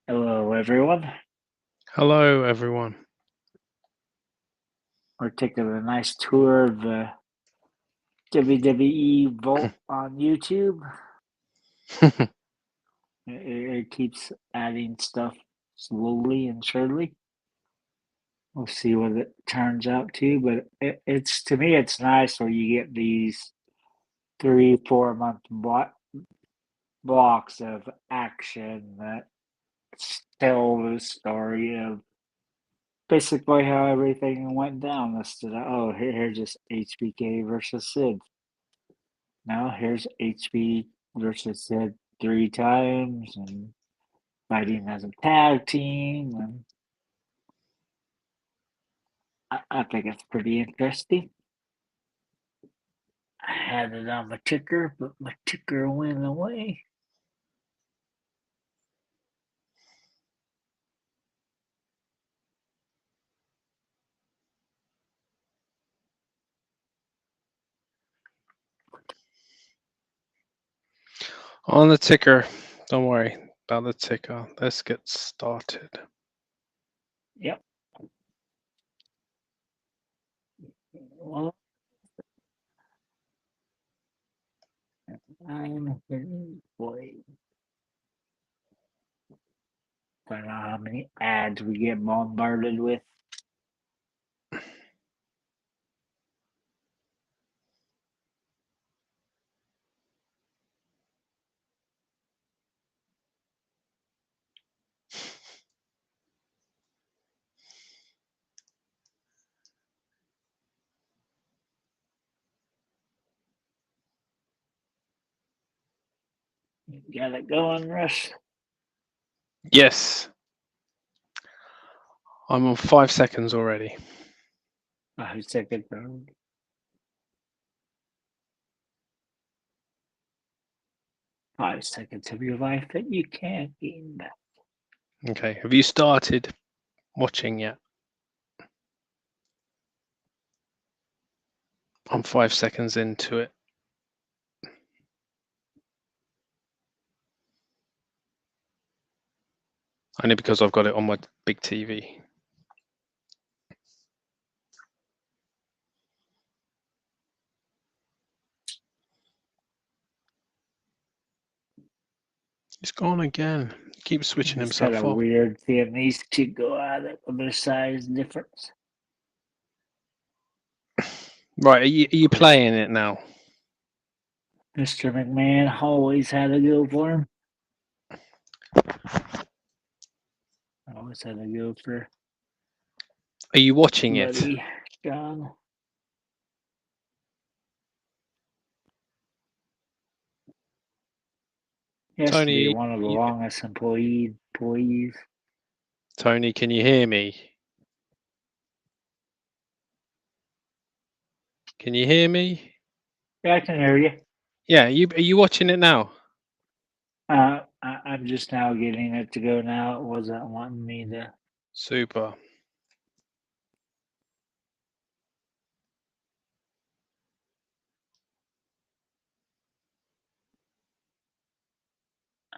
Hello, everyone. Hello, everyone. We're taking a nice tour of the WWE Vault on YouTube. It keeps adding stuff slowly and surely. We'll see what it turns out to, but it's to me, it's nice where you get these 3, 4 month blocks of action that tell the story of basically how everything went down. Instead of here's just HBK versus Sid. Now here's HB versus Sid 3 times and fighting as a tag team, and I think it's pretty interesting. I had it on my ticker, but my ticker went away. On the ticker. Don't worry about the ticker. Let's get started. Yep. Well, I'm hitting play. I don't know how many ads we get bombarded with. You got it going, Russ? Yes. I'm on 5 seconds already. 5 seconds. 5 seconds of your life that you can't gain back. Okay. Have you started watching yet? I'm 5 seconds into it. Only because I've got it on my big TV. He's gone again. He keeps switching It's kind himself of off. weird seeing these two go at it with their size difference. Right. Are you playing it now? Mr. McMahon always had a go for him. Always had a go for Are you watching it? Buddy John. He has to be Tony, one of the longest employees. Tony, can you hear me? Can you hear me? Yeah, I can hear you. Yeah. Are you watching it now? I'm just now getting it to go now. It wasn't wanting me to. Super.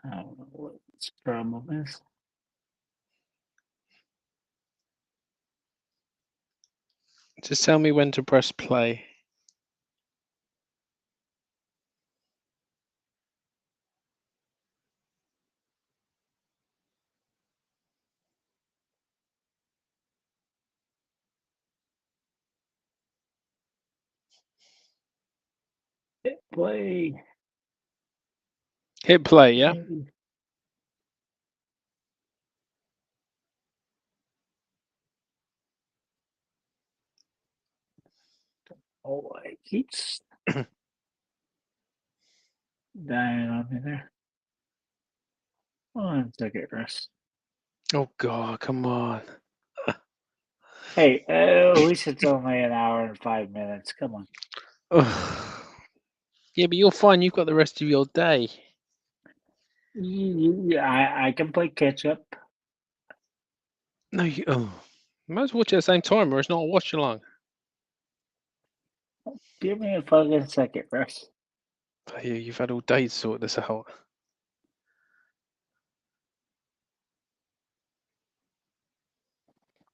I don't know what its problem is. Just tell me when to press play. Hit play. Hit play, yeah? Oh, it keeps dying on me there. 1 second, Russ. Oh, God, come on. Hey, at least it's only an hour and 5 minutes. Come on. Yeah, but you're fine. You've got the rest of your day. I can play catch up. No, you might as well watch at the same time, or it's not a watch along. Give me a fucking second, Russ. You've had all day to sort this out.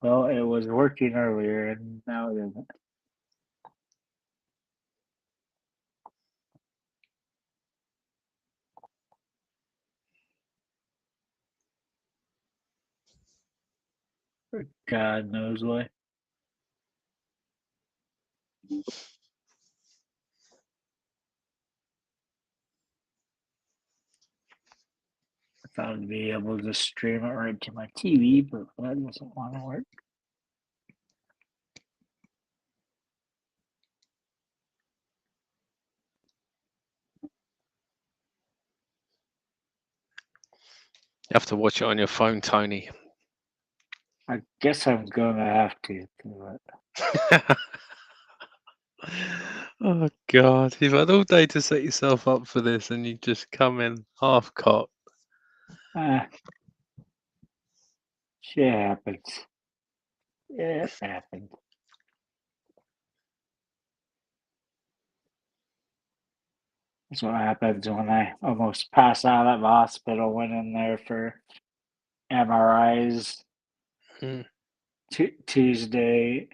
Well, it was working earlier, and now it isn't. God knows why. I thought I'd be able to stream it right to my TV, but that doesn't want to work. You have to watch it on your phone, Tony. I guess I'm gonna have to. But Oh God, you've had all day to set yourself up for this, and you just come in half cocked. shit happens. It happens. That's what happens when I almost pass out of the hospital. Went in there for MRIs Hmm. Tuesday,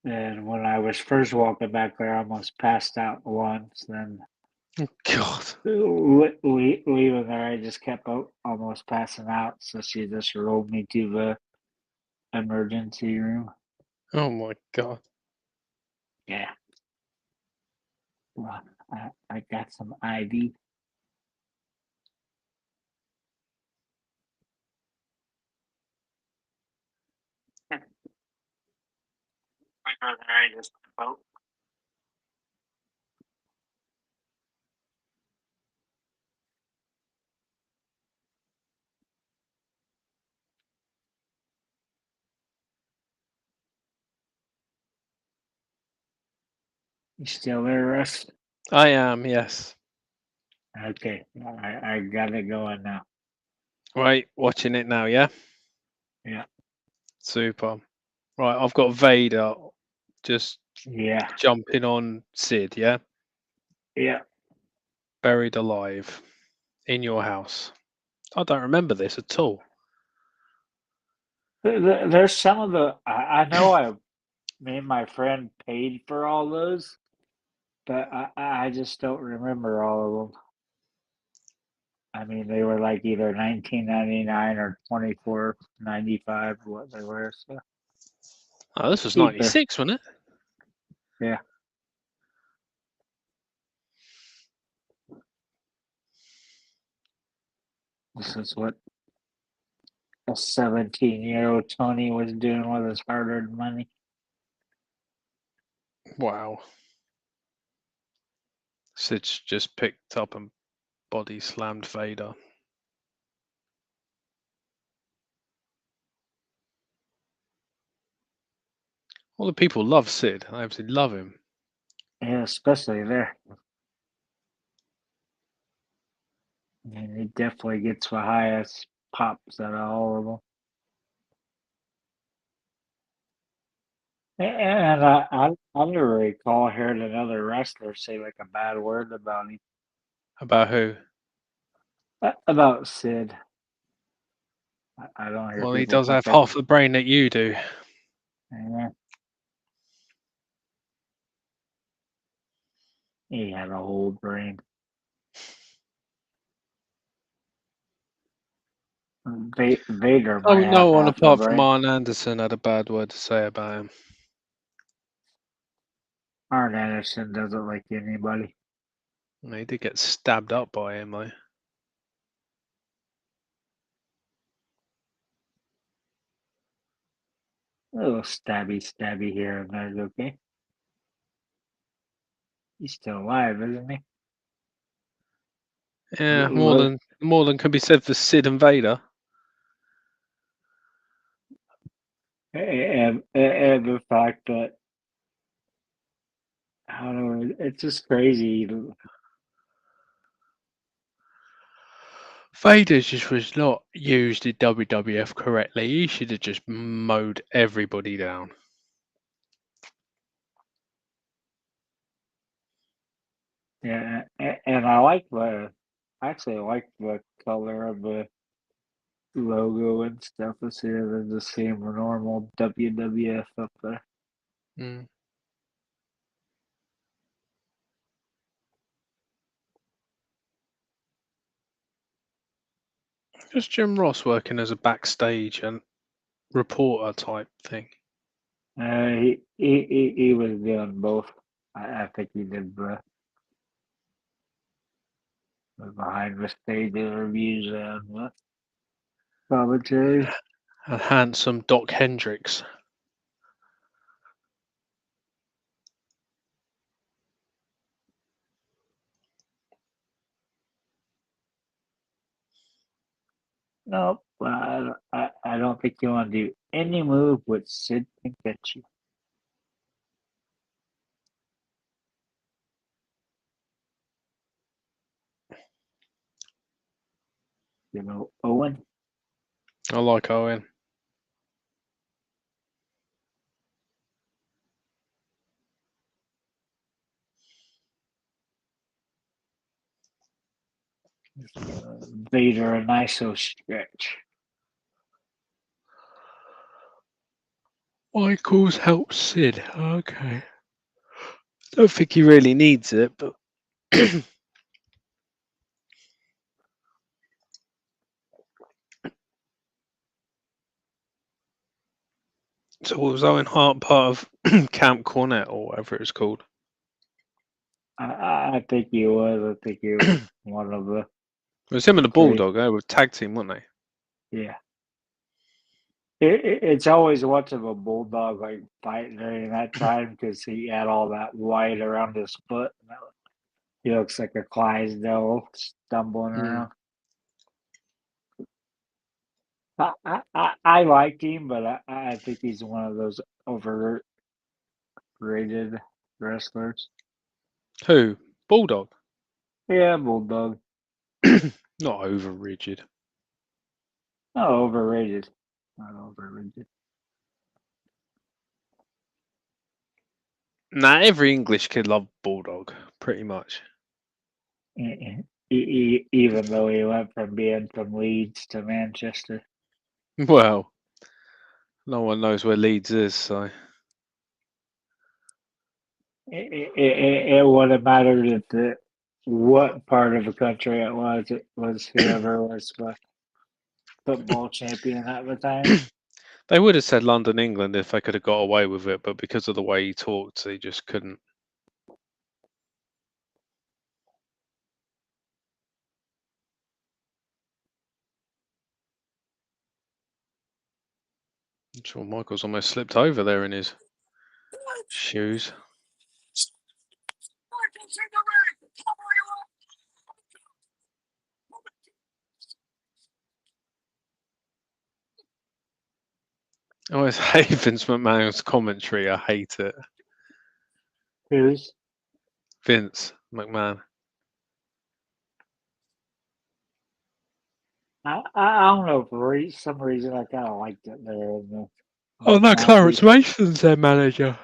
and when I was first walking back there, I almost passed out once. Then God. leaving there, I just kept almost passing out. So she just rolled me to the emergency room. Oh my God. Yeah, well, I got some IV. I just about. You still there, Russ? I am, yes. Okay, I got it going now. Right, watching it now, yeah? Yeah, Super. Right, I've got Vader just yeah, jumping on Sid, yeah? yeah. Buried alive in your house. I don't remember this at all. There's some of the I know me and my friend paid for all those, but I just don't remember all of them. I mean, they were like either 19.99 or 24.95, what they were. So Oh, this was cheaper. 96, wasn't it? Yeah, this is what a 17-year-old Tony was doing with his hard-earned money. Wow. Sid's just picked up and body slammed Vader. All the people love Sid. I absolutely love him. Yeah, especially there. I mean, he definitely gets the highest pops out of all of them. And I never recall hearing another wrestler say like a bad word about him. About who? About Sid. I don't hear Well, he people does have talking. half the brain that you do. Yeah, he had a whole brain. Vader Oh, might have no one half a apart from brain. Arn Anderson had a bad word to say about him. Arn Anderson doesn't like anybody. He did get stabbed up by him, though. A little stabby here and there is okay. He's still alive, isn't he? Yeah, Look, more than can be said for Sid and Vader. and the fact that I don't know, it's just crazy. Vader just was not used in WWF correctly. He should have just mowed everybody down. Yeah, and I like the actually I like the color of the logo and stuff is here than the same normal WWF up there. Mm. Just Jim Ross working as a backstage and reporter type thing. He was doing both. I think he did the behind the stage interviews and commentary. And handsome Doc Hendricks. Nope, I don't think you want to do any move with Sid can get you. You know, Owen. I like Owen. Vader and ISO stretch. Michaels helps Sid. Okay. Don't think he really needs it, but so was Owen Hart part of Camp Cornette or whatever it's called? I think he was. I think he was one of the It was him and the great. Bulldog. They were tag team, weren't they? Yeah. It's always much of a bulldog like fight during that time because he had all that white around his foot. He looks like a Clydesdale stumbling Mm. around. I like him, but I think he's one of those overrated wrestlers. Who? Bulldog. Yeah, bulldog. Not over rigid. Not overrated. Not overrated. Nah, every English kid loved Bulldog, pretty much. Even though he went from being from Leeds to Manchester. Well, no one knows where Leeds is, so It wouldn't matter what part of the country it was. It was whoever was the football champion at the time. they would have said London, England if they could have got away with it, but because of the way he talked, they just couldn't. Shawn Michaels almost slipped over there in his shoes. I always hate Vince McMahon's commentary. I hate it. Who's? Vince McMahon. I don't know for some reason I kind of liked it there in Oh the no, Clarence 90s. Mason's their manager.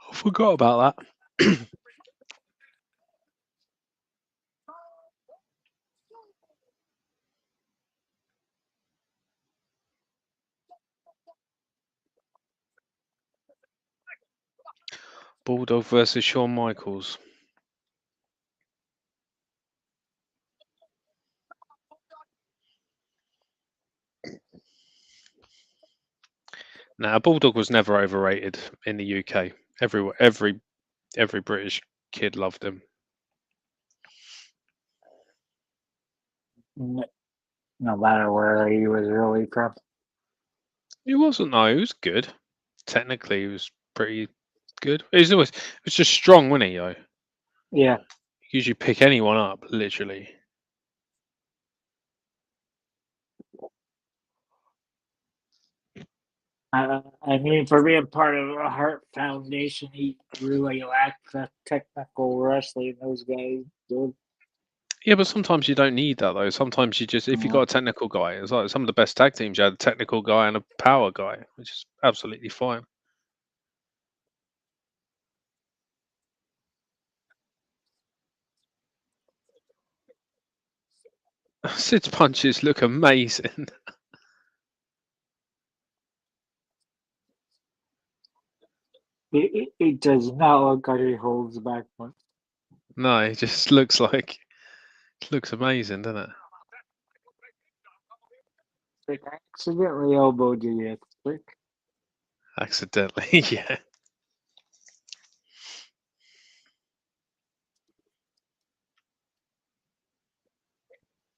I forgot about that. Bulldog versus Shawn Michaels. Now, Bulldog was never overrated in the UK. Every British kid loved him. No matter where he was really from. He wasn't though. He was good. Technically, he was pretty good. He was just strong, wasn't he? Though. Yeah. Usually pick anyone up, literally. I mean, for being part of a Hart Foundation, he really lacked the technical wrestling those guys did. Yeah, but sometimes you don't need that though. Sometimes you just, if you got a technical guy, it's like some of the best tag teams. You had a technical guy and a power guy, which is absolutely fine. Sid's punches look amazing. It does not look like he holds back much. No, it just looks amazing, doesn't it? Like I accidentally elbowed you yet, quick. Accidentally, yeah.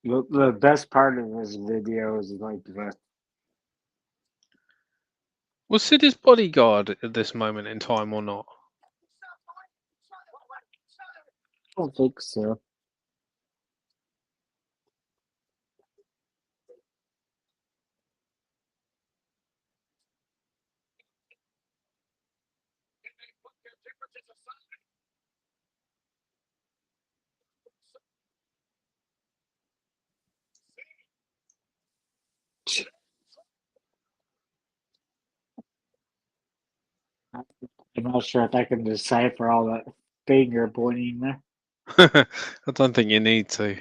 The best part of this video is like the Was Sid his bodyguard at this moment in time or not? I don't think so. I'm not sure if I can decipher all that finger pointing there. I don't think you need to.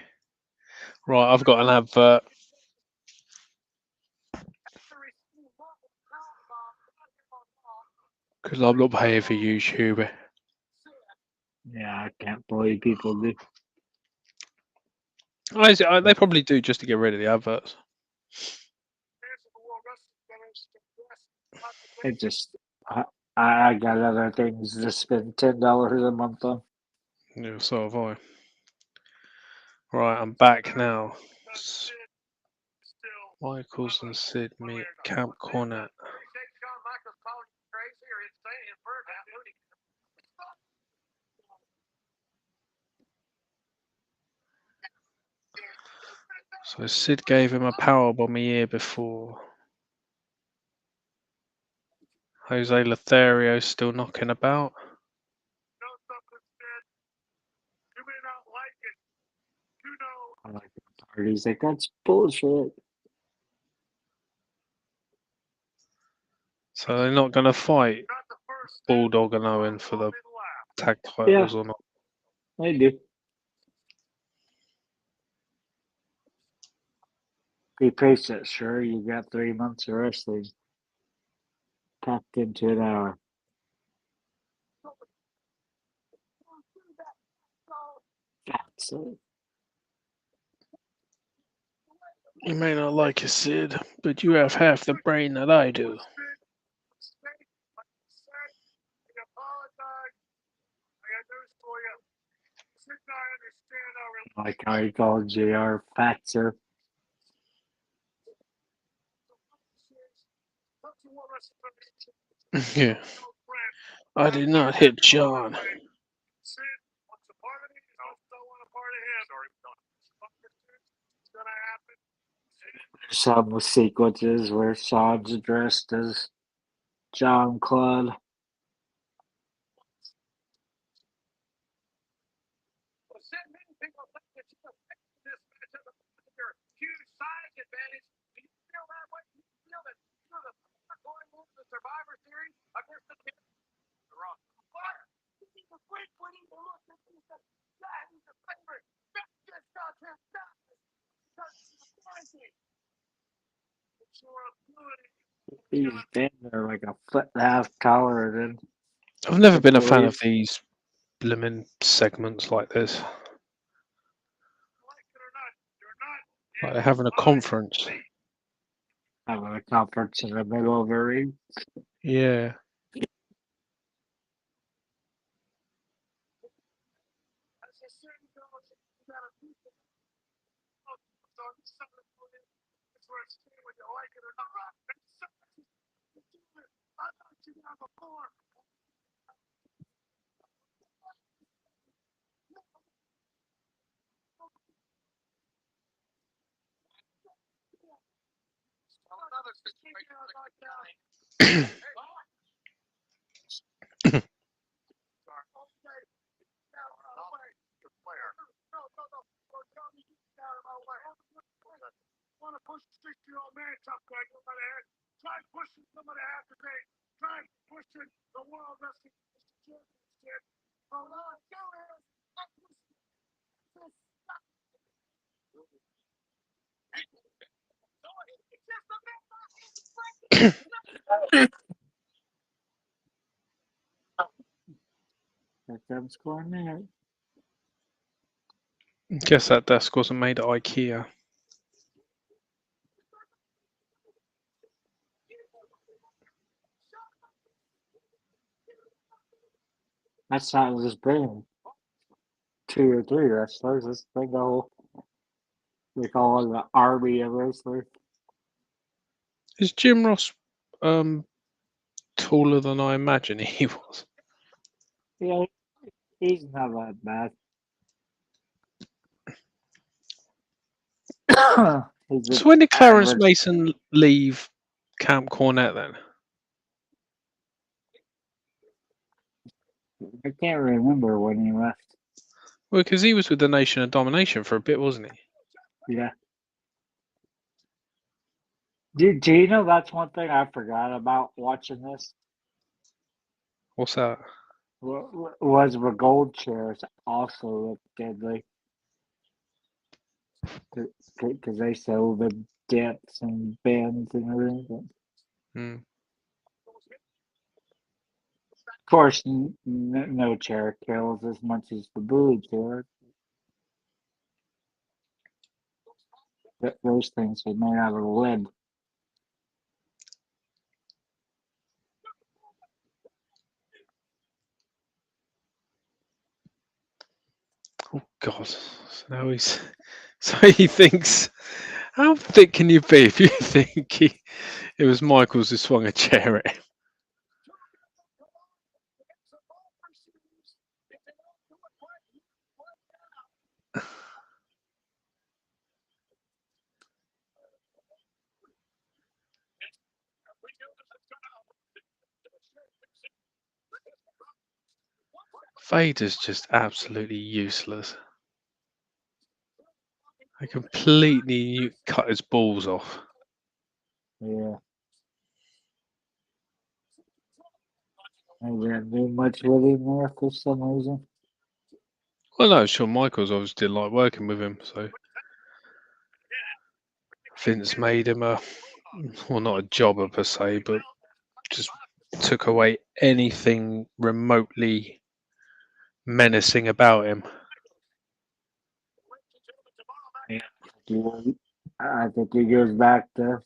Right, I've got an advert. Because I'm not paying for YouTube. Yeah, I can't believe people do. They probably do just to get rid of the adverts. It just I got other things to spend $10 a month on. Yeah, so have I. Right, I'm back now. Michaels and Sid meet Camp Cornette. So Sid gave him a powerbomb a year before. Jose Lothario's still knocking about. I like the parties. Like that's bullshit. So they're not going to fight Bulldog and Owen for the tag Yeah, titles or not. I do. Be patient, sure. You got 3 months of wrestling packed into an hour. So You may not like it, Sid, but you have half the brain that I do. like how you call JR Fatser. Yeah. I did not hit John. There's some sequences where Sean's dressed as John Claude. He's been there like a foot and a half taller than I've never been a Triple fan of H. these blimmin' segments like this. Like they're having a conference. Having a conference in the middle of a ring. Yeah. Here comes Cornet. Guess that desk wasn't made at IKEA. That's not just bring 2 or 3 wrestlers. Let's bring the whole. We call it the army of wrestlers. Is Jim Ross taller than I imagine he was? Yeah, he's not that bad. He's So an when did Clarence average. Mason leave Camp Cornette then? I can't remember when he left. Well, because he was with the Nation of Domination for a bit, wasn't he? Yeah. Do you know that's one thing I forgot about watching this? What's that? Was the gold chairs also looked deadly because they sell the dips and bends and everything. Hmm. Of course, no chair kills as much as the bully chair. Those things are made out of lead. Oh God! So now he's. So he thinks. How thick can you be if you think it was Michaels who swung a chair at him? Vader's just absolutely useless. I completely cut his balls off. Yeah. I didn't do much with him there for some reason. Well, no, Shawn Michaels obviously didn't like working with him, so Vince made him well, not a jobber per se, but just took away anything remotely menacing about him. Yeah. I think he goes back to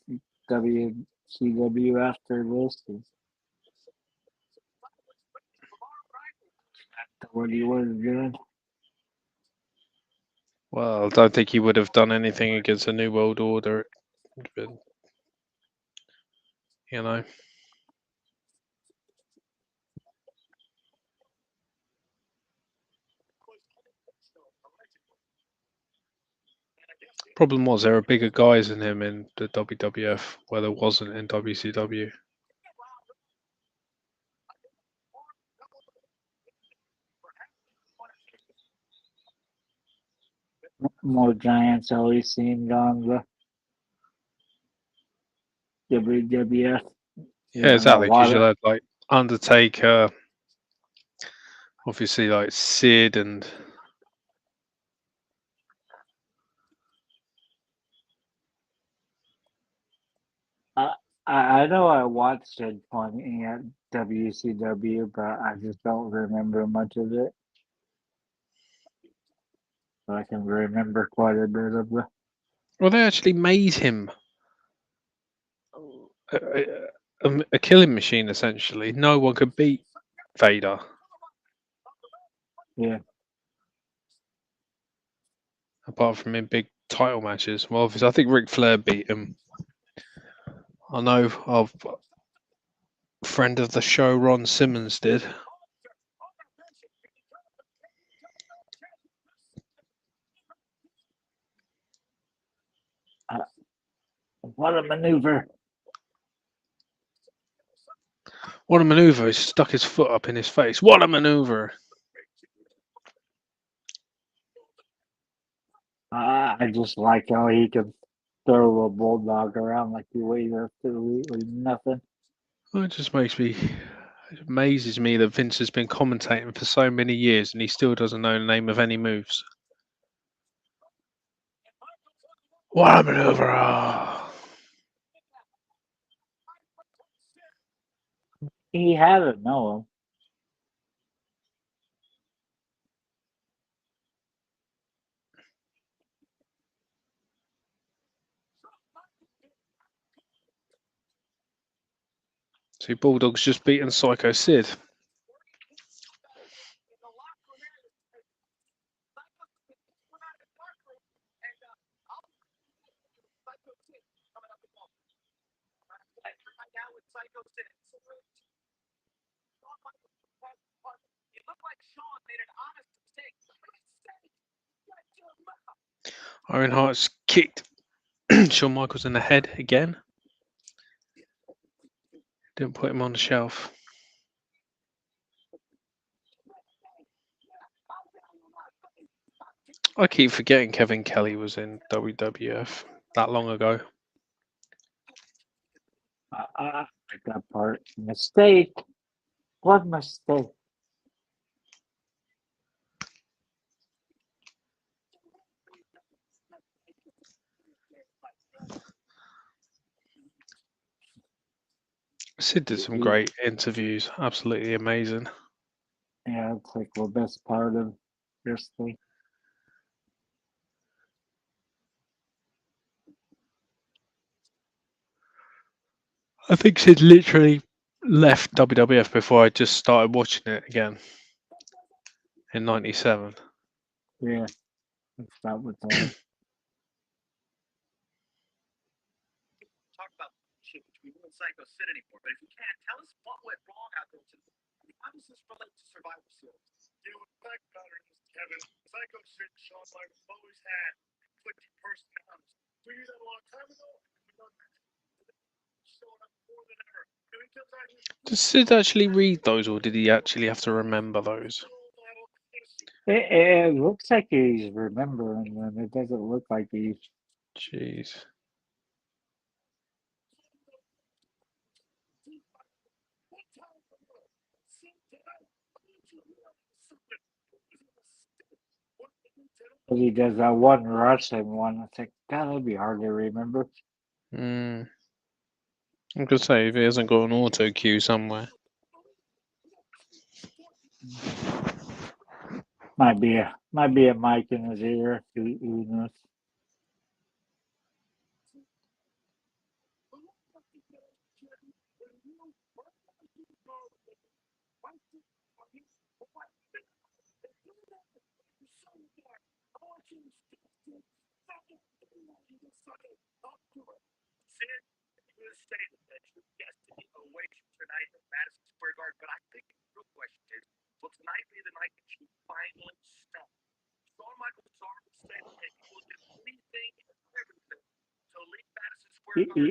WCW after this. What he was doing. Well, I don't think he would have done anything against a New World Order. But, you know. Problem was there were bigger guys than him in the WWF where there wasn't in WCW. More giants always seemed on the WWF. Yeah, Yeah, a exactly. Because lot you of had like Undertaker, obviously like Sid and I know I watched it plenty at WCW, but I just don't remember much of it. But I can remember quite a bit of the. well, they actually made him a killing machine essentially. No one could beat Vader Yeah, apart from in big title matches. Well, obviously, I think Ric Flair beat him. I know our friend of the show, Ron Simmons, did. what a maneuver! What a maneuver! He stuck his foot up in his face. What a maneuver! I just like how he can throw a bulldog around like he weighs absolutely nothing. Well, it just makes me. It amazes me that Vince has been commentating for so many years and he still doesn't know the name of any moves. What a maneuver! Oh. he had to know him. See, Bulldog's just beaten Psycho Sid. Owen Hart's kicked Shawn Michaels in the head again. Didn't put him on the shelf. I keep forgetting Kevin Kelly was in WWF that long ago. I like that part. Mistake. What mistake? Sid did some great interviews. Absolutely amazing. Yeah, it's like the best part of this thing. I think Sid literally left WWF before I just started watching it again in '97. Yeah, that's not what's on. Does Sid actually read those, or did he actually have to remember those? It looks like he's remembering them. It doesn't look like he's. Jeez. But he does that one Russian one. It's like, God, that'd be hard to remember. I'm gonna say if he hasn't got an auto cue somewhere. Might be a mic in his ear. Who knows?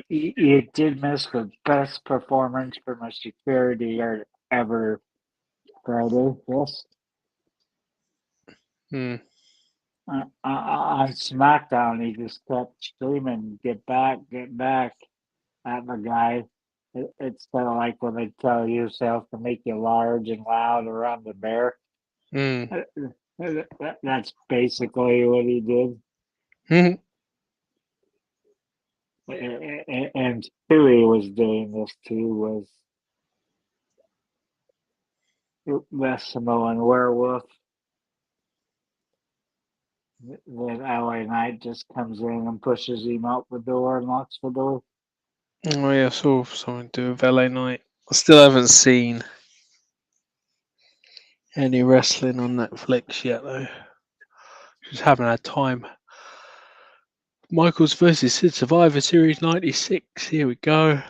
You did miss the best performance from a security guard ever, Friday. Yes. Hmm. On SmackDown, he just kept screaming, get back at the guy. It's kind of like when they tell yourself to make you large and loud around the bear. Hmm. That's basically what he did. Hmm. And Stewie was doing this too, was the Samoan werewolf. Then LA Knight just comes in and pushes him out the door and locks the door. Oh yeah, I saw something to do with LA Knight. I still haven't seen any wrestling on Netflix yet though. Just haven't had time. Michaels versus Sid Survivor Series '96. Here we go.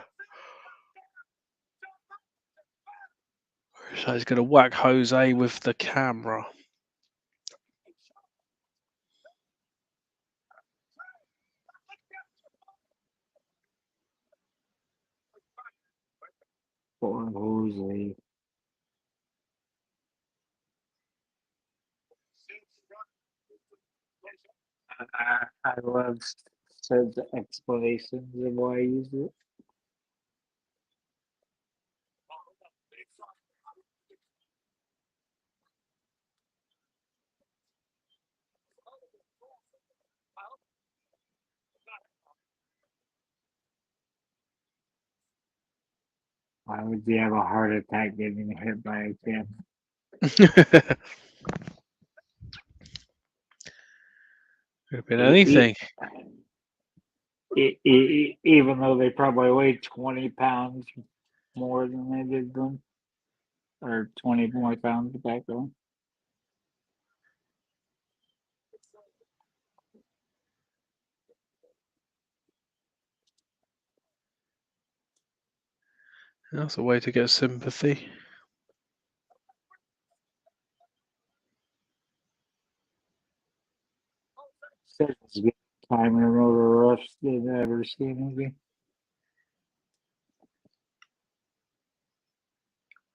So he's going to whack Jose with the camera. Poor Jose. I love Sid's explanations of why he used it. Why would you have a heart attack getting hit by a camera? Could have been E- e- anything. even though they probably weighed 20 pounds more than they did then, or 20 more pounds back then. That's a way to get sympathy. It's good time in Rotor Rush they've ever seen again.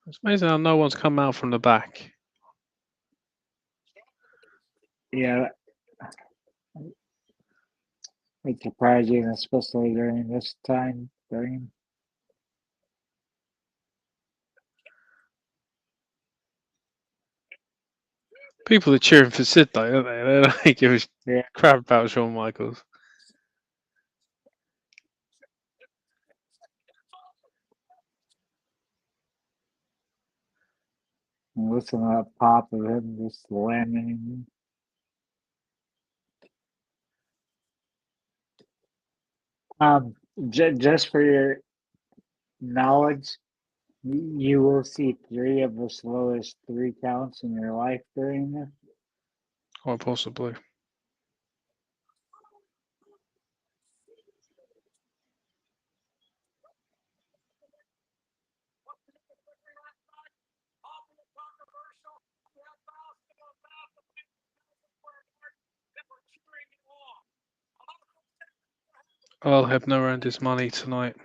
It's amazing how no one's come out from the back. Yeah, it's surprising, especially during this time frame. People are cheering for Sid though, aren't they? They don't give a Yeah, crap about Shawn Michaels. and listen to that pop of him just slamming. Just for your knowledge, you will see three of the slowest three counts in your life during this. Quite possibly. I'll have no earned his money tonight.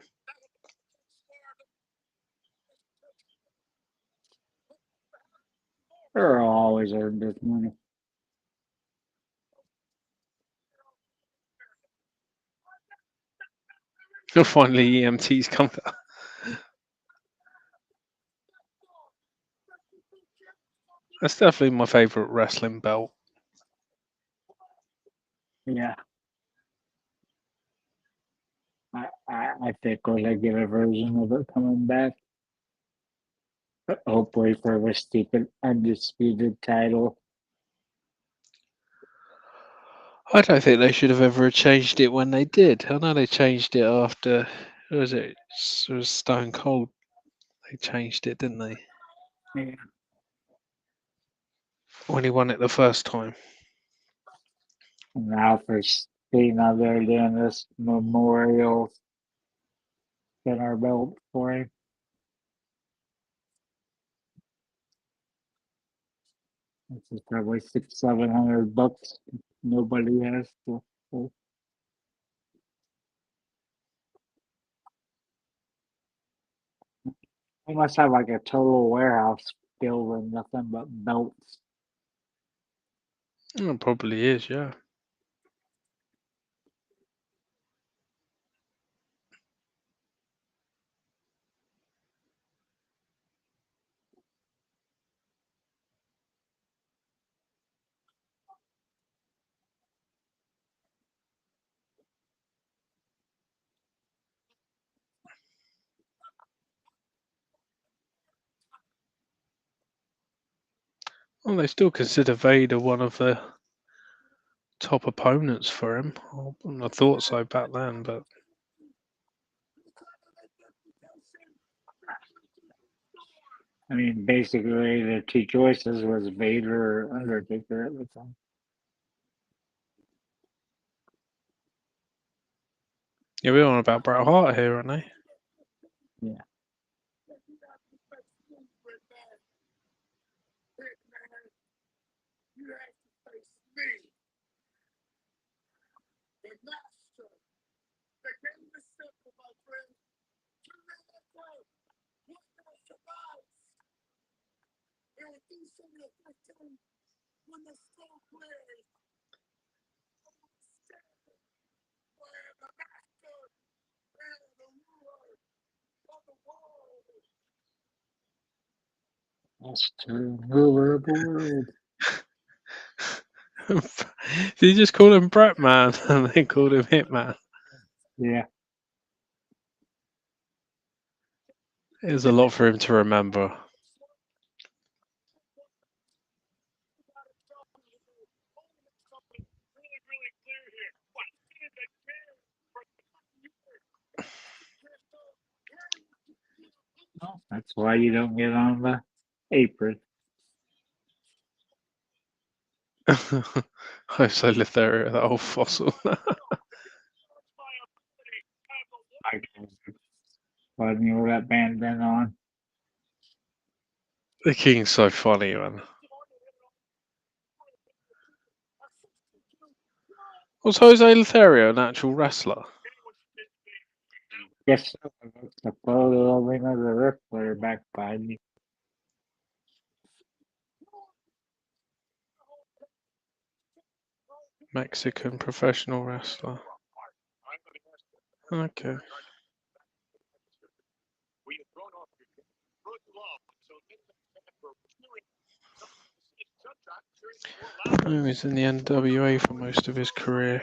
They're always earned this money. Finally, EMT's come down. That's definitely my favourite wrestling belt. Yeah, I think we're gonna get a version of it coming back. Hopefully for the stupid undisputed title. I don't think they should have ever changed it when they did. I know they changed it after, who was it? It was Stone Cold. They changed it, didn't they? Yeah. When he won it the first time. And now for Cena, they're doing this memorial center belt for him. This is probably $600-700. Nobody has to. They must have like a total warehouse filled with nothing but belts. It probably is, yeah. Well, they still consider Vader one of the top opponents for him. I wouldn't have thought so back then, but I mean, basically, the two choices was Vader or Undertaker at the time. yeah, we're on about Bret Hart here, aren't they? Yeah. That's true. Ruler of the world. Did you just call him Bret Man and then called him Hitman? Yeah. There's a lot for him to remember. Oh, that's why you don't get on the apron. Jose Lothario, that old fossil. I funny with that bandana on. The King's so funny, man. Was Jose Lothario an actual wrestler? Guess so. That's the photo of another wrestler back by me. Mexican professional wrestler. Okay. He was in the NWA for most of his career.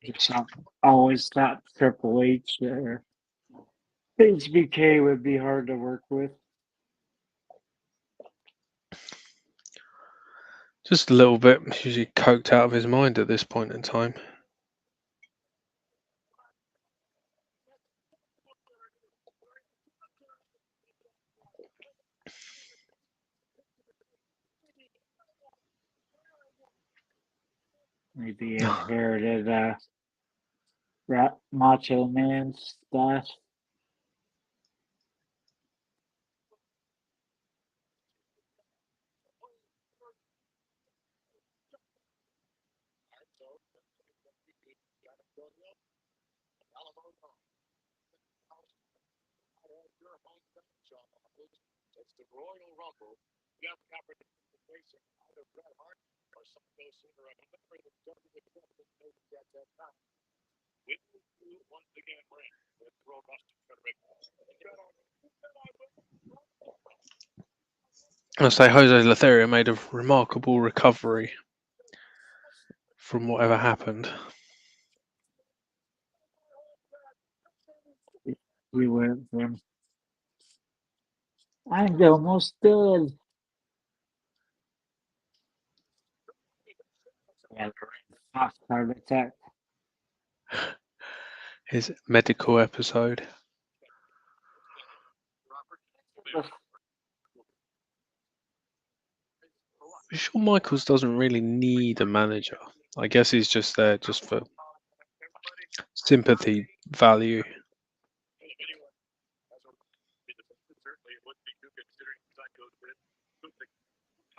Just always thought Triple H or HBK would be hard to work with. Just a little bit. He's usually coked out of his mind at this point in time. Maybe inherited Macho Man stuff. I say Jose Lothario made a remarkable recovery from whatever happened. We went from I'm almost dead. Yeah, the Fox heart attack. His medical episode. Shawn Michaels doesn't really need a manager. I guess he's just there just for sympathy value.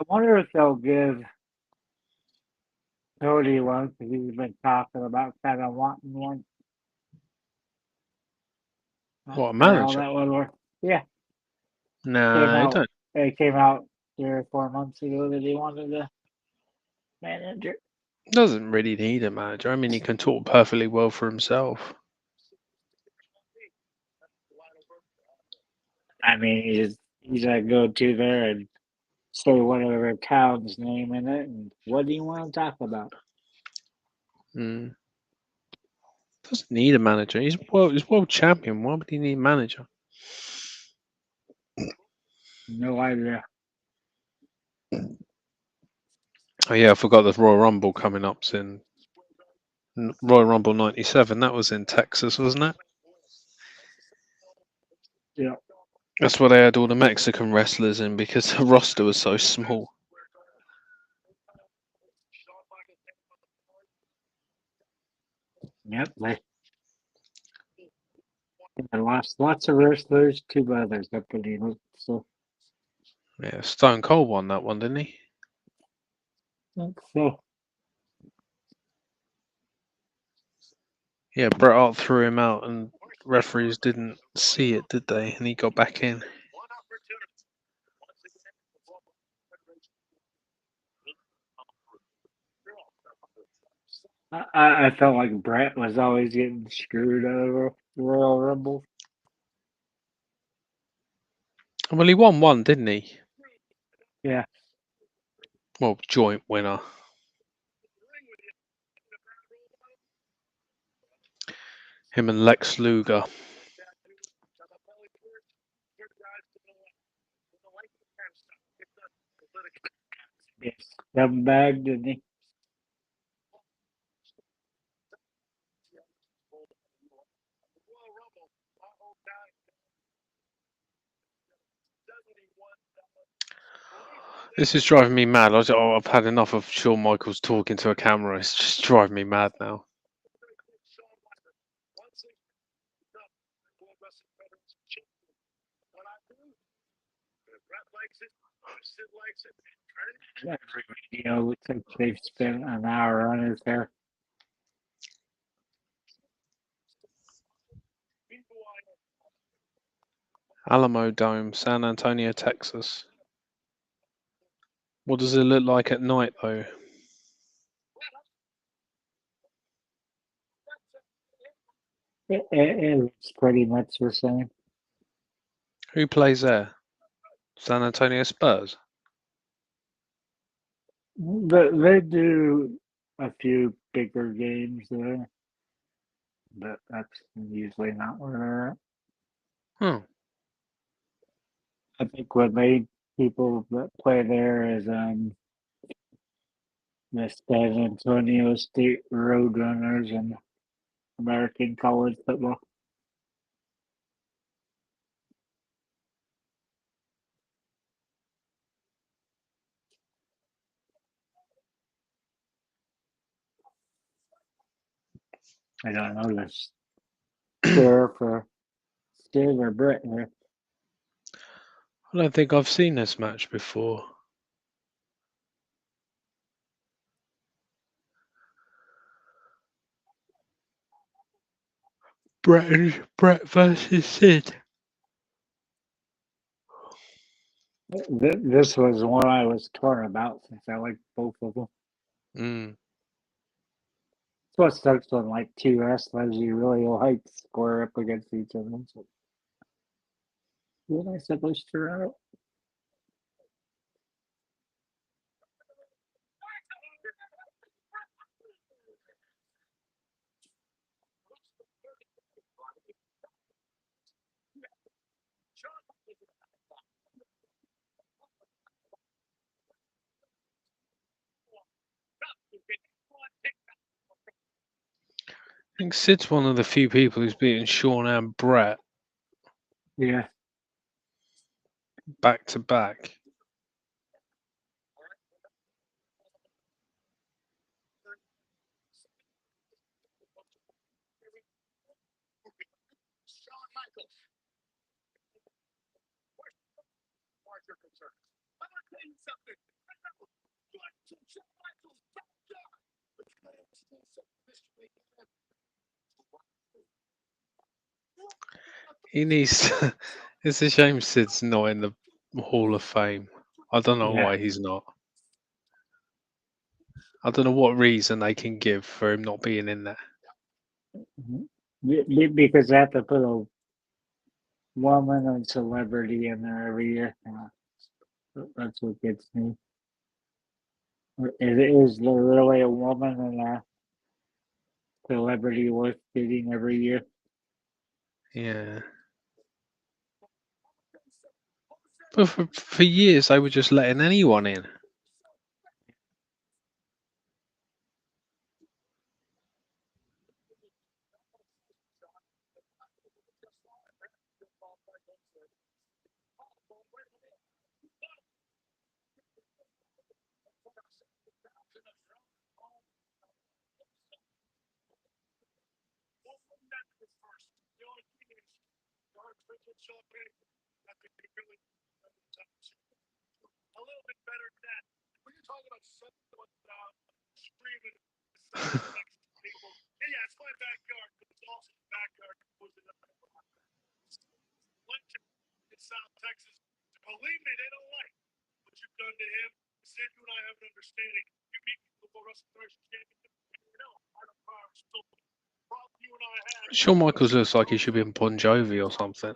I wonder if they'll give Cody one because he's been talking about kind of wanting one. Not What, a sure how manager? that would work. Yeah, came Nah, he out. don't. It came out 3 or 4 months ago that he wanted a manager. Doesn't really need a manager. I mean, he can talk perfectly well for himself. I mean, he's a go-to there and say whatever town's name in it. And what do you want to talk about? Mm. Doesn't need a manager. He's world champion. Why would he need a manager? No idea. Oh yeah, I forgot the Royal Rumble coming up soon. Royal Rumble '97. That was in Texas, wasn't it? Yeah. That's where they had all the Mexican wrestlers in because the roster was so small. Yep. I lots of wrestlers, two others, I believe. So, Yeah, Stone Cold won that one, didn't he? so Yeah, Bret Hart threw him out, and referees didn't see it, did they? And he got back in. I felt like Brett was always getting screwed over the Royal Rumble. Well, he won one, didn't he? Yeah, Well, joint winner. Him and Lex Luger. yes, scumbag, didn't he? This is driving me mad. I've had enough of Shawn Michaels talking to a camera. It's just driving me mad now. Every video looks like they've spent an hour on his hair. Alamo Dome, San Antonio, Texas. What does it look like at night, though? It looks pretty much the same. Who plays there? San Antonio Spurs. But they do a few bigger games there, but that's usually not where they're at. Hmm. I think what made people that play there is the San Antonio State Roadrunners and American college football. I don't know this sheriff or Sid or Brett here. I don't think I've seen this match before. Brett versus Sid. This was one I was torn about since I like both of them. Mm. It's what sucks when like two wrestlers you really like square up against each other. So, what I supposed to out? I think Sid's one of the few people who's beaten Shawn and Brett Yeah, back to back. He needs to, it's a shame Sid's not in the Hall of Fame. I don't know yeah. why he's not. I don't know what reason they can give for him not being in there. Because they have to put a woman and celebrity in there every year. That's what gets me. Is there really a woman and a celebrity worth getting every year? Yeah. But for years, they were just letting anyone in. Shawn Michaels looks like he should be in Bon Jovi or something.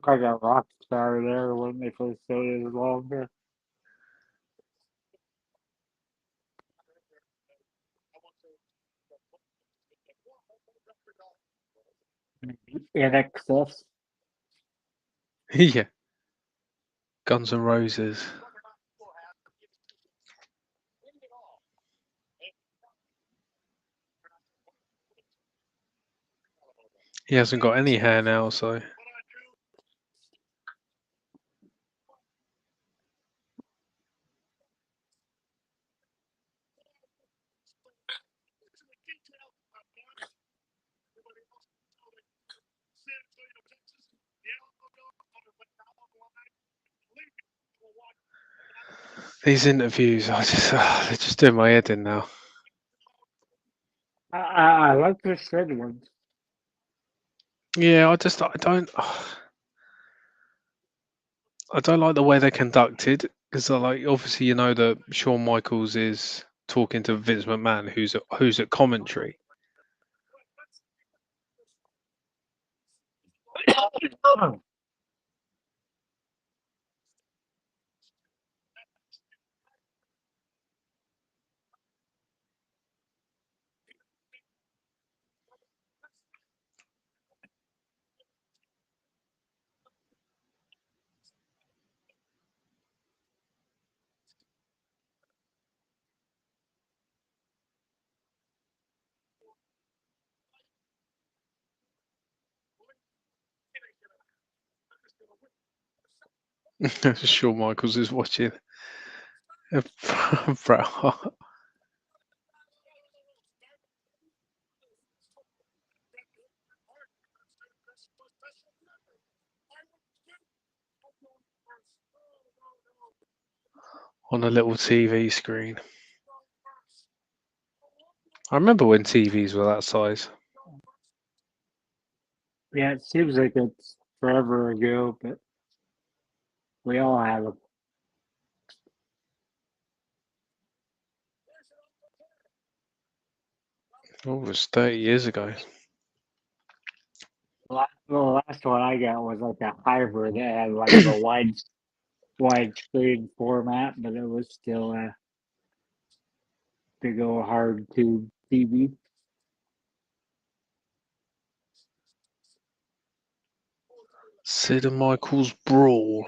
I got rock star there when they first started longer. In excess. Yeah, Guns N' Roses. He hasn't got any hair now, so these interviews, they're just doing my head in now. I like the Sid ones. Yeah, I don't like the way they're conducted because like obviously you know that Shawn Michaels is talking to Vince McMahon, who's at commentary. Shawn Michaels is watching Bret Hart. On a little TV screen. I remember when TVs were that size. Yeah, it seems like it's forever ago, but we all have them. Oh, it was 30 years ago. The last one I got was like a hybrid that had like the widescreen format, but it was still a big old hard tube TV. Sid and Michaels Brawl.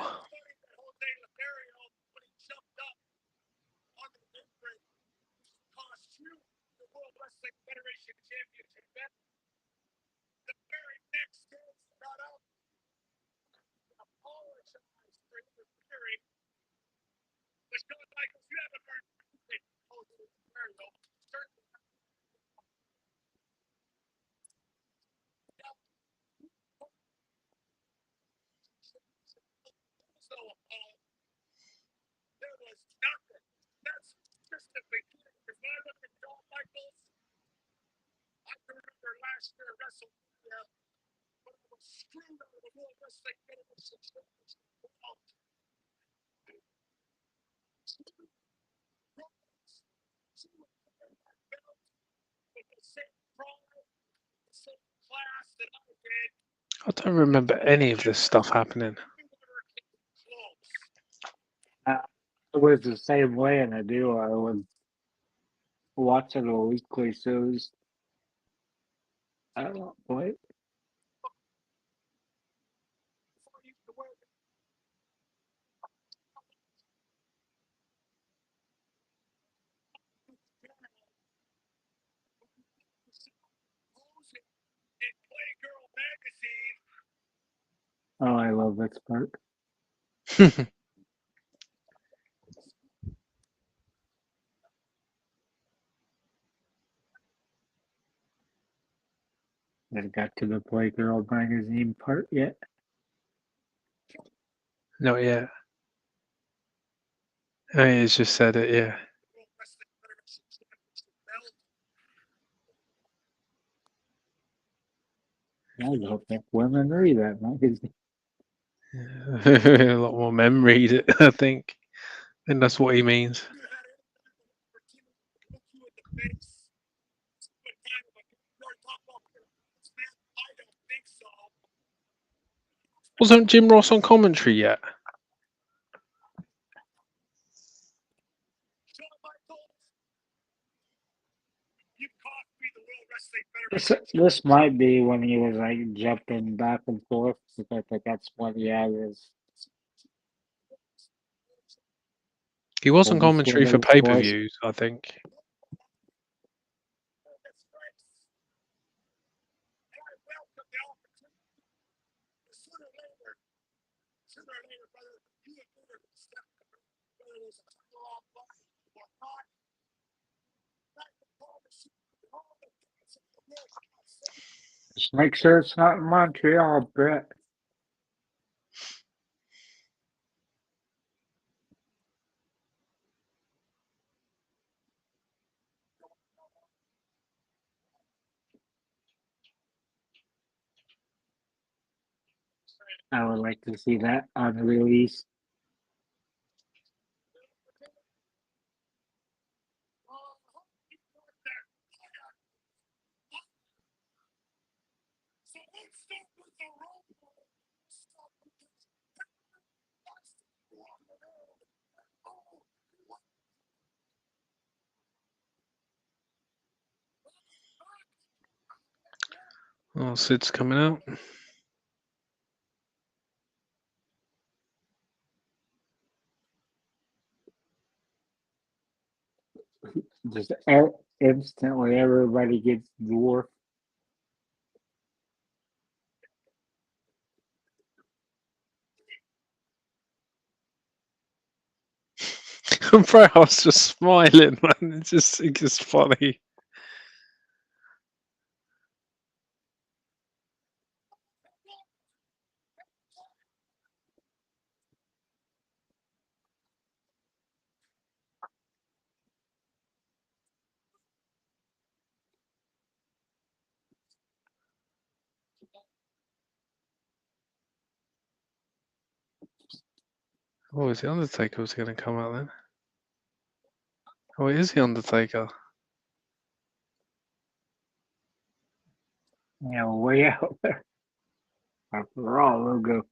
I don't remember any of this stuff happening. Uh, it was the same way, and I was watching the weekly shows. I don't know, what? Oh, I love this part. It got to the Playgirl magazine part yet? Not yet. Oh, he's just said it, yeah. I hope that women read that magazine. A lot more men read it, I think. And that's what he means. Wasn't Jim Ross on commentary yet? This might be when he was like jumping back and forth. I think that's when he had his He was on home commentary for swimming twice. pay-per-views, I think. Just make sure it's not in Montreal, Brett. I would like to see that on release. Oh, Sid's coming out. Just instantly, everybody gets dwarfed. Bro, I was just smiling, man. It's just funny. Oh, is the Undertaker was going to come out then? Oh, it is the Undertaker. Way out there. Our Raw logo.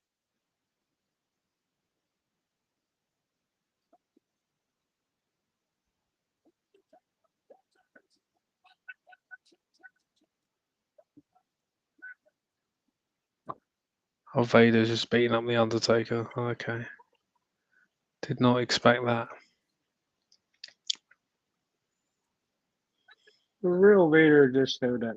Oh, Vader's just beating up the Undertaker. Okay. Did not expect that. The real Vader just showed up.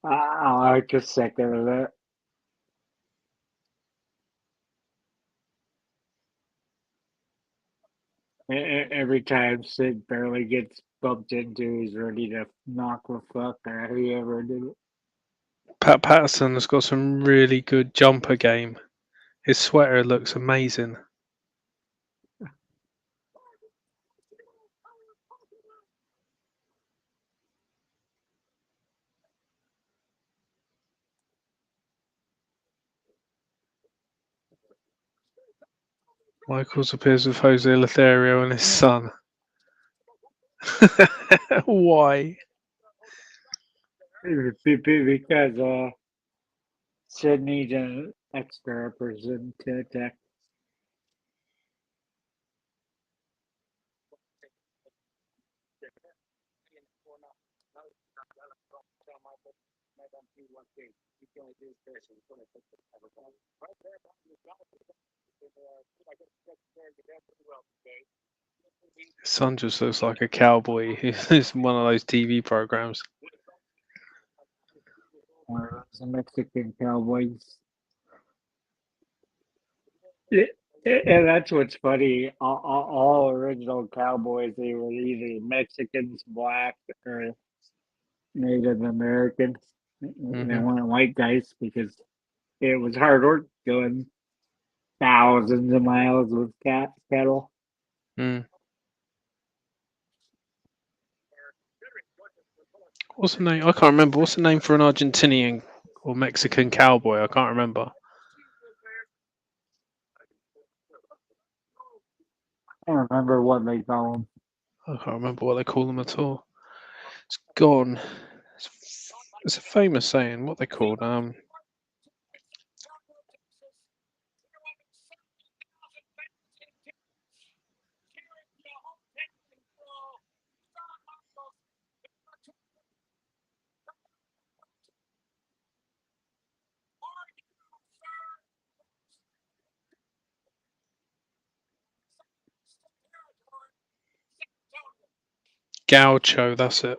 I like a second of that. Every time Sid barely gets bumped into, he's ready to knock the fuck out of whoever did it. Pat Patterson has got some really good jumper game. His sweater looks amazing. Michaels appears with Jose Lothario and his son. Why? Because Sid needs an extra person to attack. His son just looks like a cowboy. It's one of those TV programs. Or the Mexican Cowboys. And that's what's funny. All original cowboys, they were either Mexicans, black, or Native Americans. They Hmm. weren't white guys because it was hard work going thousands of miles with cattle. Mm. What's the name? I can't remember. What's the name for an Argentinian or Mexican cowboy? I can't remember. I don't remember what they call them. I can't remember what they call them at all. It's gone. It's a famous saying. What they called? Gaucho. That's it.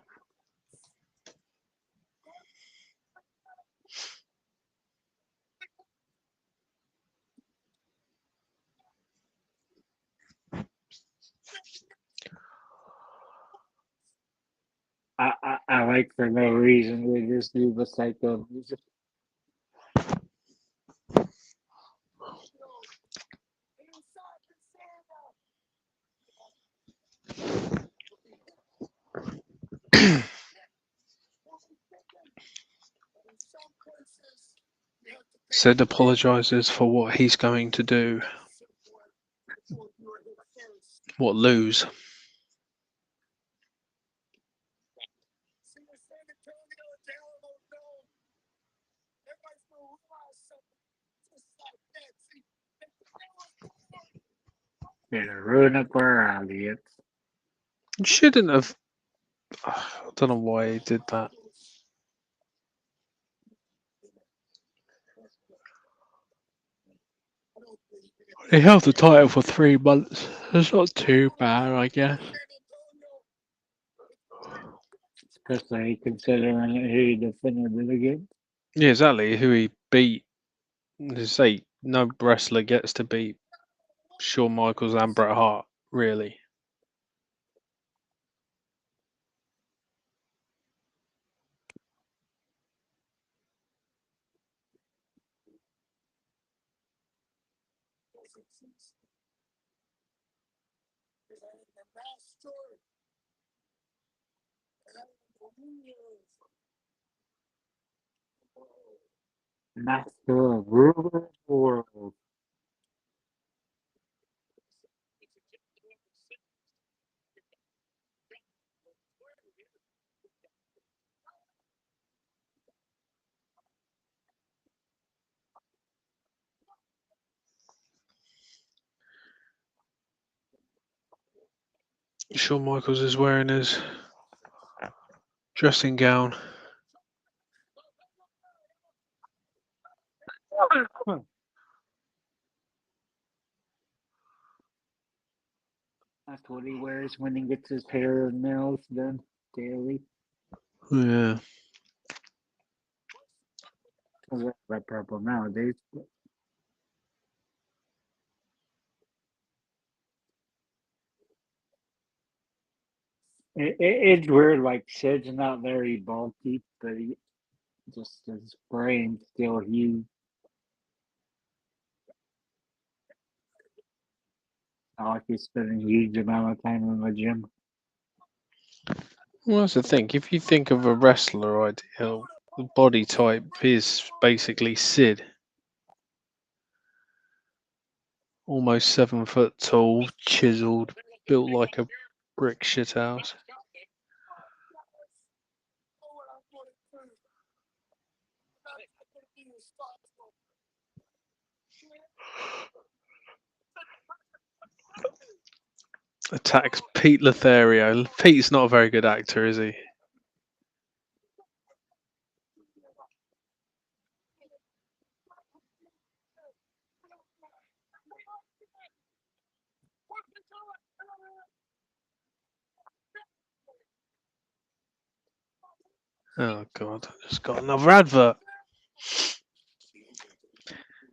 I like for no reason. They just do the psycho music. Sid apologizes for what he's going to do. What, lose? They're ruin it for our audience. Shouldn't have. I don't know why he did that. He held the title for 3 months. It's not too bad, I guess. Especially considering who he defended it against. Yeah, exactly. Who he beat. To say no wrestler gets to beat Shawn Michaels and Bret Hart, really. Master of ruler of the world. Shawn Michaels is wearing his dressing gown. That's what he wears when he gets his hair and nails done daily. Yeah. Because that purple nowadays. It's weird, like Sid's not very bulky, but he just his brain's still huge. Not like he's spending a huge amount of time in the gym. Well, that's the thing. If you think of a wrestler ideal, the body type is basically Sid. Almost 7 foot tall, chiseled, built like a brick shithouse. Attacks Pete Lothario. Pete's not a very good actor, is he? Oh God, I just got another advert.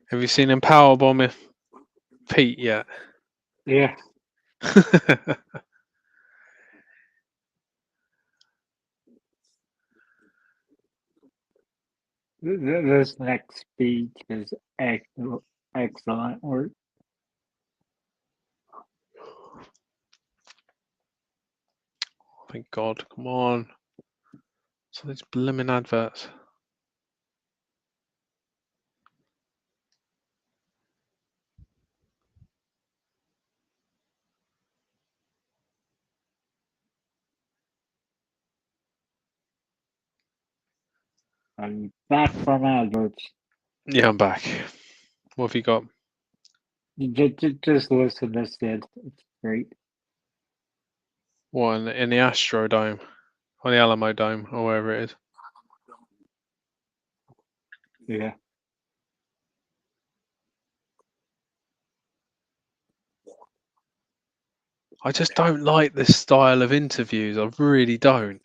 Have you seen him powerbomb Pete yet? Yeah, this next speech is excellent work. Thank God, come on. So these blimmin' adverts. I'm back from adverts. Yeah, I'm back. What have you got? Just listen to Sid. It's great. One in the Astrodome, or the Alamo Dome, or wherever it is. Yeah. I just don't like this style of interviews. I really don't.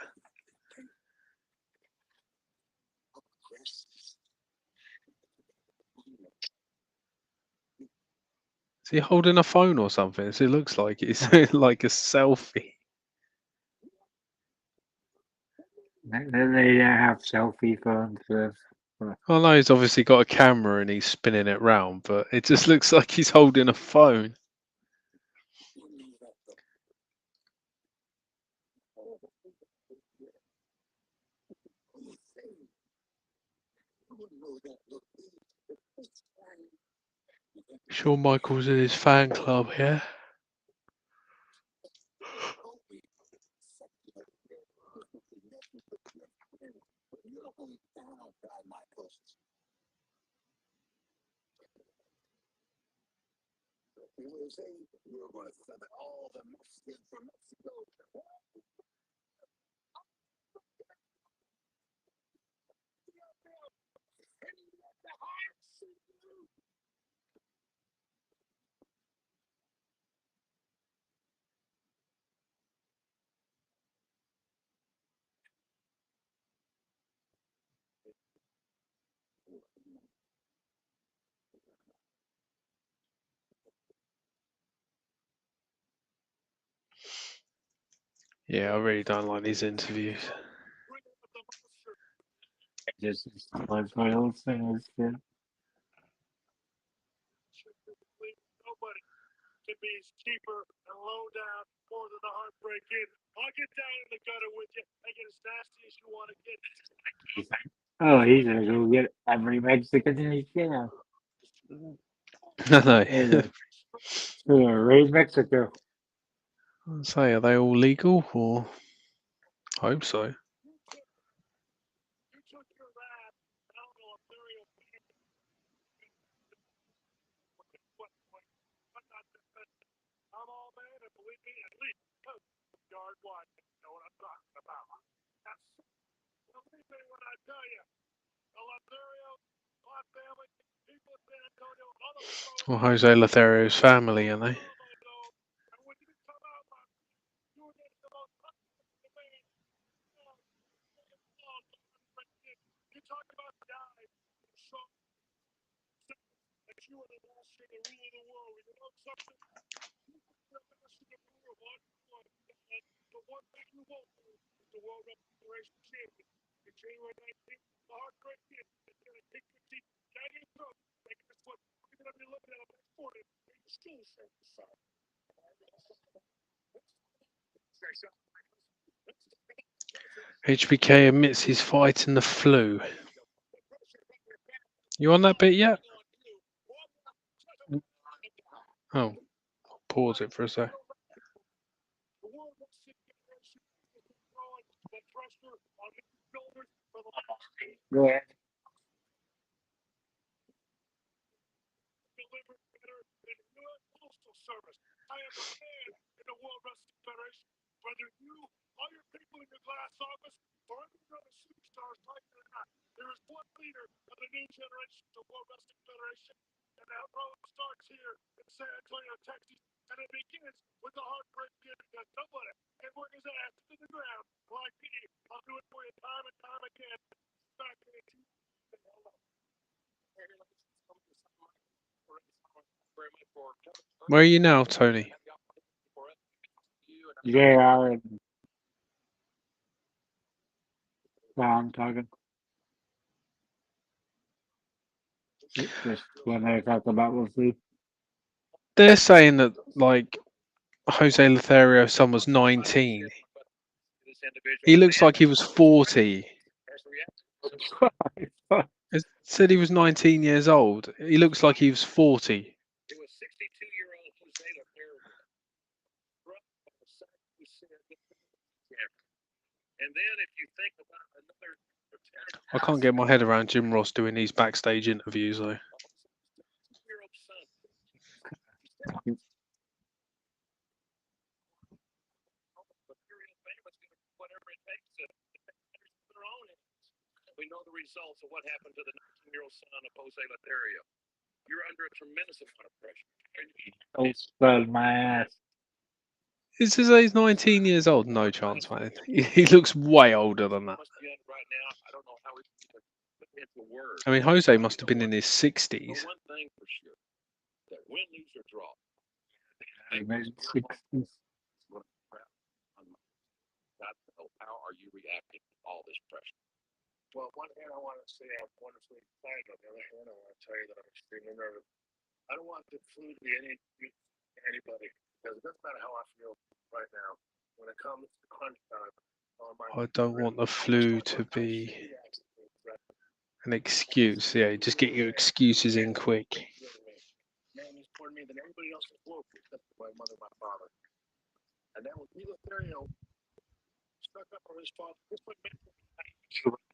Is he holding a phone or something? It looks like it's like a selfie. They have selfie phones with. I know he's obviously got a camera and he's spinning it round, but it just looks like he's holding a phone. Shawn Michaels in his fan club here. Yeah, I really don't like these interviews. Just like my old thing is good. Oh, he's gonna go get every Mexican he can. No, no. And raise Mexico. I'd say, are they all legal? Or I hope so. Well, Jose Lothario's family, are they? HBK admits he's fighting the flu. You on that bit yet? Oh, pause it for a sec. Go ahead. Where are you now, Tony? JR and Tom talking. Just when they talk about Lucy. They're saying that like Jose Lothario's son was 19. He looks like he was 40. It said he was 19 years old. He looks like he was 40. I can't get my head around Jim Ross doing these backstage interviews though. Oh, spud my ass. It says he's 19 years old. No chance, man. He looks way older than that. I mean, Jose must have been in his 60s. Maybe 60s. I don't want the flu to be an excuse. Yeah, just get your excuses in quick.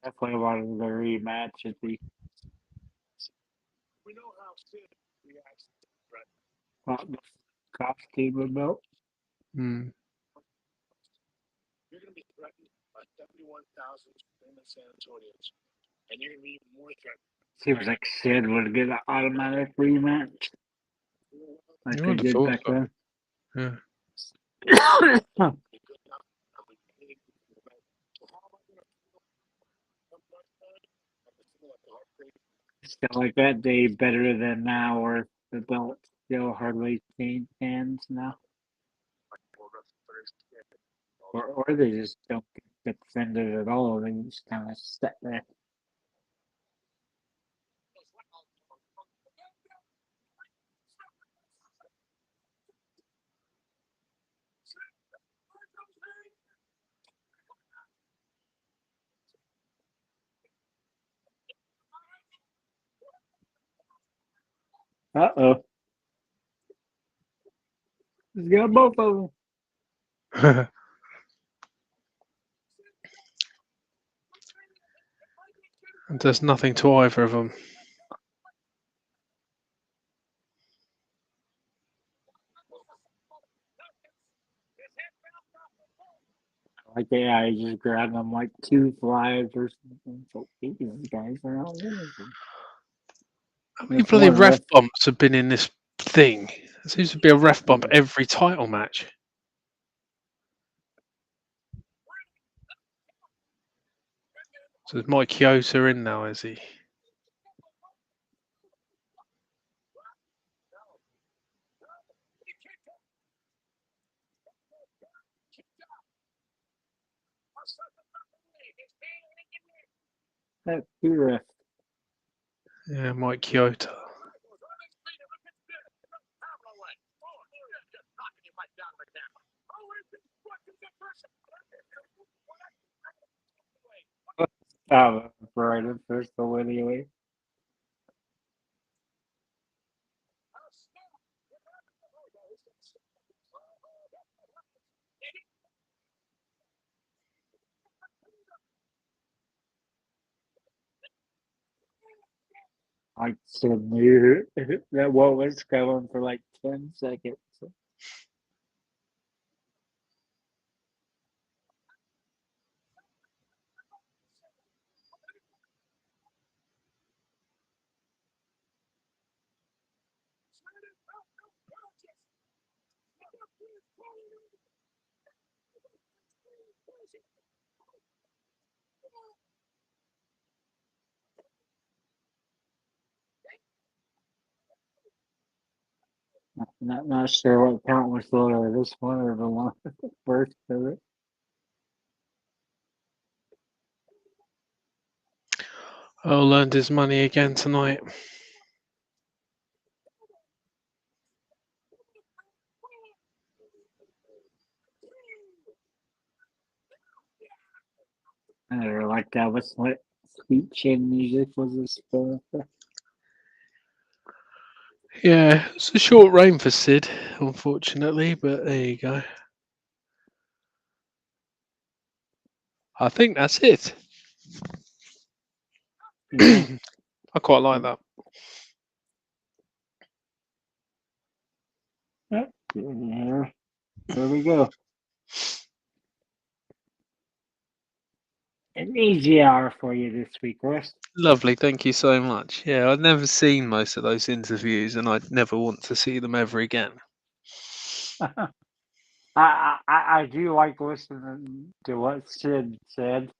Definitely wanted the rematch at the costume belt. Hmm. Seems like Sid would get an automatic rematch like I they would have did thought back so. then. Yeah. Still like that day better than now, or the belt still hardly change hands now, or they just don't get defended at all. They just kind of sit there. Uh-oh. He's got both of them. There's nothing to either of them. Like, yeah, he just grabbed them like 2 flies or something. So these guys are not losing. How many This bloody one ref ref, bumps have been in this thing? There seems to be a ref bump every title match. So is Mike Chioda in now, is he? that 2 ref. Yeah, Mike Chioda. Right at first, though, anyway. I said knew that what was going for like 10 seconds. Not sure what count was lower, this one or the one first of it. Earl earned his money again tonight. I never liked that. What sweet chin music was this for? Yeah, it's a short reign for Sid, unfortunately, but there you go. I think that's it. Yeah. I quite like that. Yep. Here we go. An easy hour for you this week, Russ. Lovely, thank you so much. Yeah, I'd never seen most of those interviews, and I'd never want to see them ever again. I do like listening to what Sid said,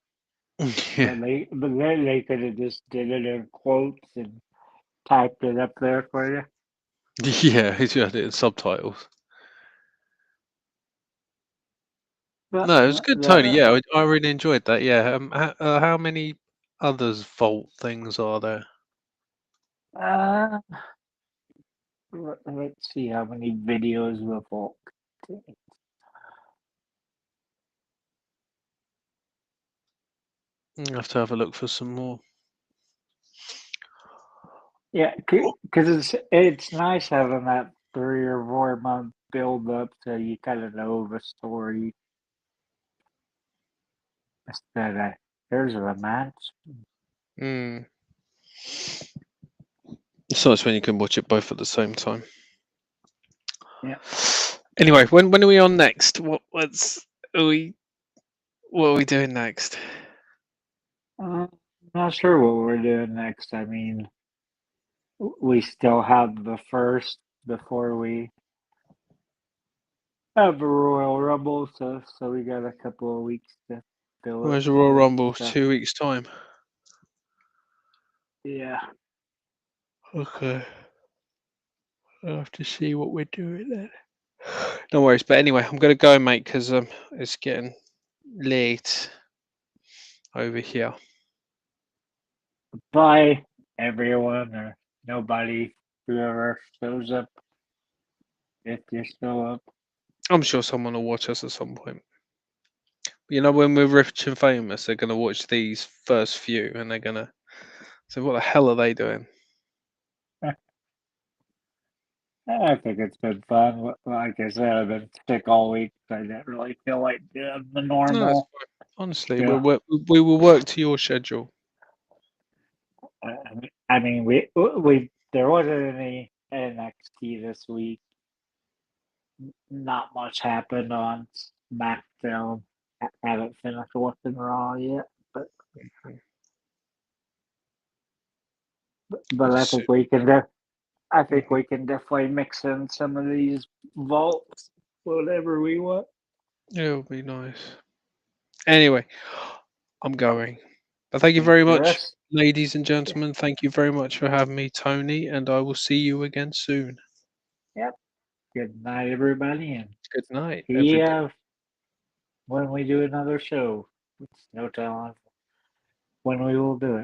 Yeah, but they could have just did it in quotes and typed it up there for you. yeah, you had it in subtitles. But No, it was good, Tony. Yeah, I really enjoyed that. Yeah, how many others Vault things are there? uh, let's see how many videos the Vault. I have to have a look for some more. Yeah, because it's nice having that 3 or 4 month build up so you kind of know the story instead of here's the match. Mm. It's nice when you can watch it both at the same time. Yeah. Anyway, when are we on next? What are we doing next? Not sure what we're doing next. I mean, we still have the first before we have a Royal Rumble, so we got a couple of weeks to fill it Where's the Royal with Rumble? stuff. 2 weeks time. Yeah. Okay. I'll have to see what we're doing then. No worries. But anyway, I'm gonna go, mate, because it's getting late over here. Bye, everyone, or nobody, whoever shows up, if you're still up. I'm sure someone will watch us at some point. You know, when we're rich and famous, they're gonna watch these first few, and they're gonna say, "What the hell are they doing?" I think it's been fun. Like I said, I've been sick all week, so I didn't really feel like doing the No, it's normal. fine. Honestly, Yeah. we will work to your schedule. I mean, we there wasn't any NXT this week. Not much happened on SmackDown. I haven't finished watching Raw yet, but But I think soon. we can. I think Mhm. we can definitely mix in some of these vaults, whatever we want. It'll be nice. Anyway, I'm going. But thank you Thank very you, much, Russ. ladies and gentlemen. Thank you very much for having me, Tony, and I will see you again soon. Yep. Good night, everybody, and Good night, see everybody. ya when we do another show. It's no telling when we will do it.